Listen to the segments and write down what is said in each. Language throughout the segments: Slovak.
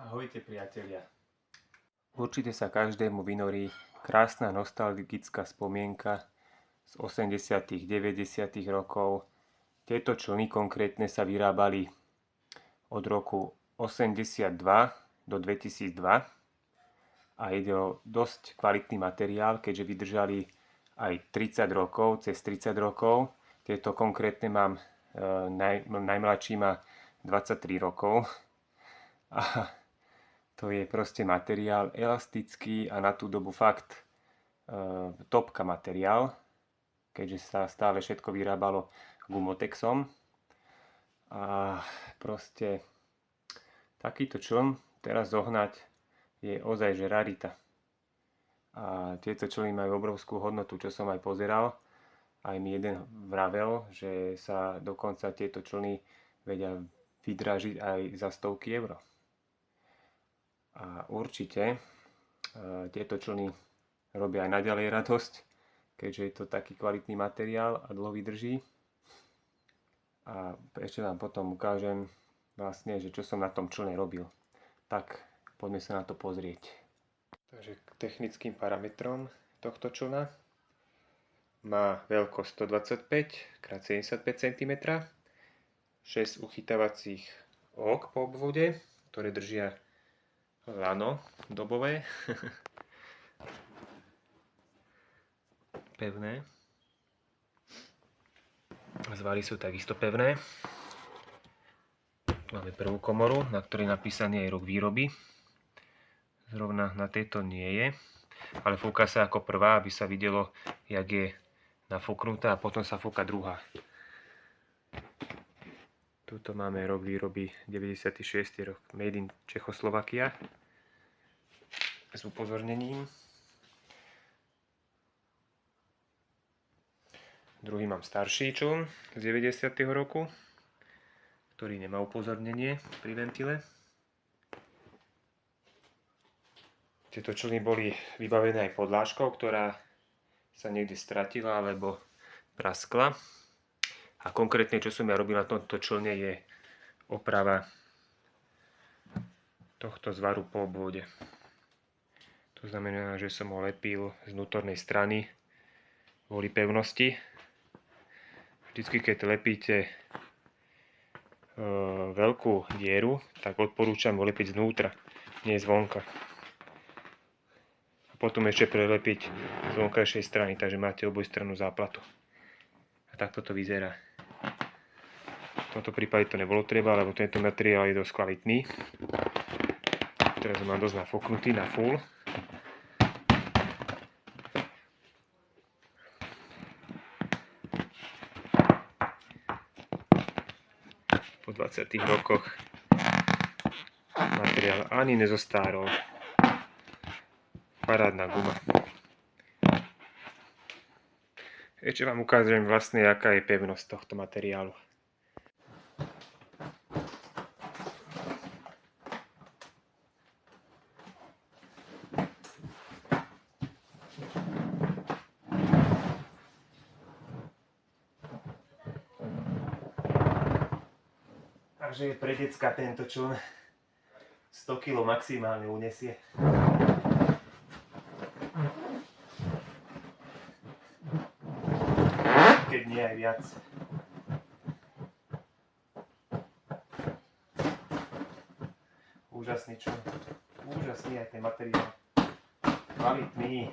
Ahojte priatelia. Určite sa každému vynorí krásna nostalgická spomienka z 80. 90. rokov. Tieto člny konkrétne sa vyrábali od roku 82 do 2002 a ide o dosť kvalitný materiál, keďže vydržali aj 30 rokov, cez 30 rokov. Tieto konkrétne mám, najmladší má 23 rokov a to je proste materiál elastický a na tú dobu fakt topka materiál, keďže sa stále všetko vyrábalo gumotexom. A proste takýto čln teraz zohnať je ozaj že rarita. A tieto člny majú obrovskú hodnotu, čo som aj pozeral. Aj mi jeden vravel, že sa dokonca tieto člny vedia vydražiť aj za stovky eur. A určite tieto člny robia aj naďalej radosť, keďže je to taký kvalitný materiál a dlho vydrží. A ešte vám potom ukážem vlastne, že čo som na tom člne robil. Tak poďme sa na to pozrieť. Takže k technickým parametrom tohto člna má veľkosť 125 x 75 cm, 6 uchytávacích ok po obvode, ktoré držia lano dobové, pevné. Zvary sú takisto pevné. Tu máme prvú komoru, na ktorej je napísaný aj rok výroby. Zrovna na tejto nie je, ale fúka sa ako prvá, aby sa videlo, jak je nafúknutá, a potom sa fúka druhá. Tuto máme rok výroby 96. rok, made in Čechoslovakia, s upozornením. Druhý mám starší čln z 90. roku, ktorý nemá upozornenie pri ventile. Tieto člny boli vybavené aj podlážkou, ktorá sa niekde stratila alebo praskla. A konkrétne, čo som ja robil na tomto člne, je oprava tohto zvaru po obvode. To znamená, že som ho lepil z vnútornej strany kvôli pevnosti. Vždycky, keď lepíte veľkú dieru, tak odporúčam ho lepiť znútra, nie zvonka. A potom ešte prelepiť z vonkajšej strany, takže máte obojstrannú záplatu. A takto to vyzerá. V tomto prípade to nebolo treba, lebo tento materiál je dosť kvalitný. Teraz ho mám dosť nafúknutý na full. Po 20 rokoch materiál ani nezostárol. Parádna guma. Ešte vám ukážem vlastne, aká je pevnosť tohto materiálu. Takže je pre decka tento čln 100 kg maximálne unesie. Keď nie aj viac. Úžasný čln. Úžasný aj ten materiál. Kvalitný.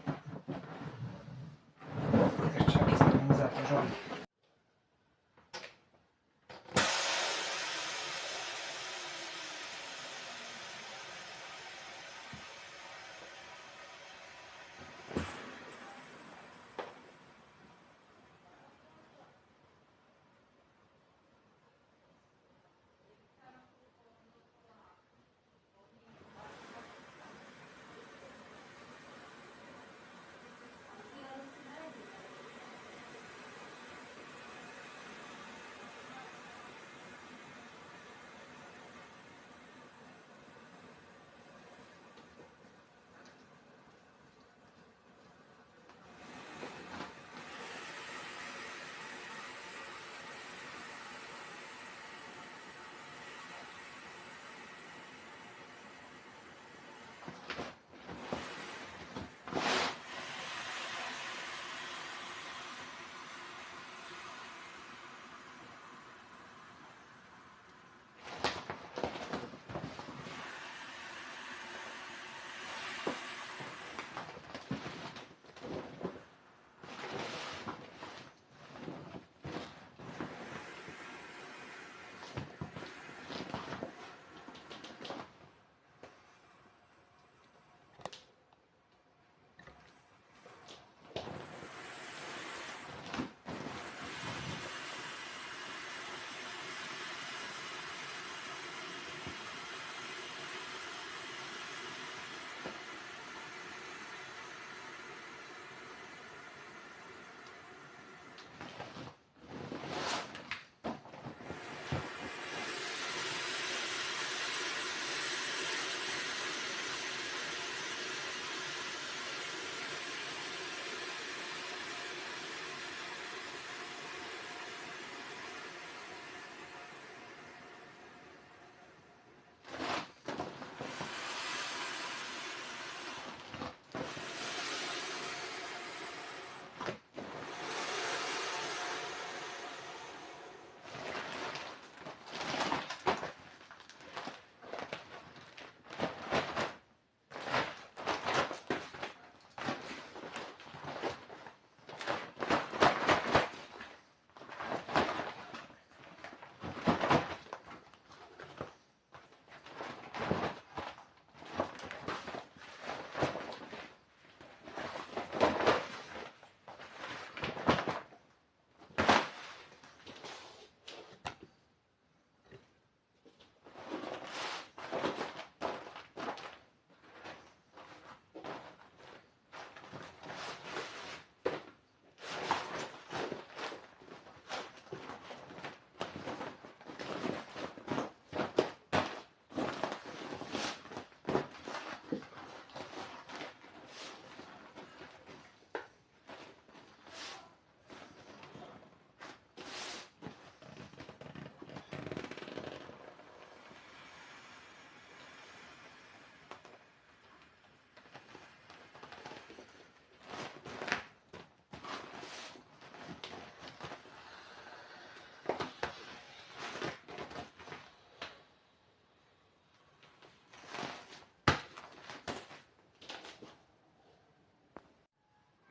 Krčaný sa tomu záťažový.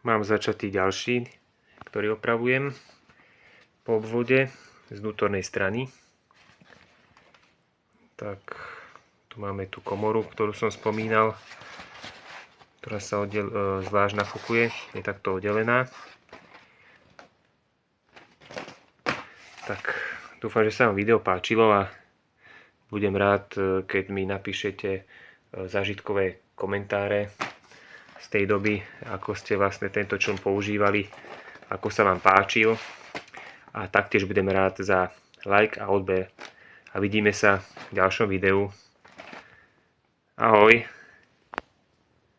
Mám začatý ďalší, ktorý opravujem po obvode z vnútornej strany. Tak, tu máme tú komoru, ktorú som spomínal, ktorá sa zvlášť nafúkuje, je takto oddelená. Tak, dúfam, že sa vám video páčilo a budem rád, keď mi napíšete zážitkové komentáre z tej doby, ako ste vlastne tento čln používali, ako sa vám páčil. A taktiež budem rád za like a odber. A vidíme sa v ďalšom videu. Ahoj!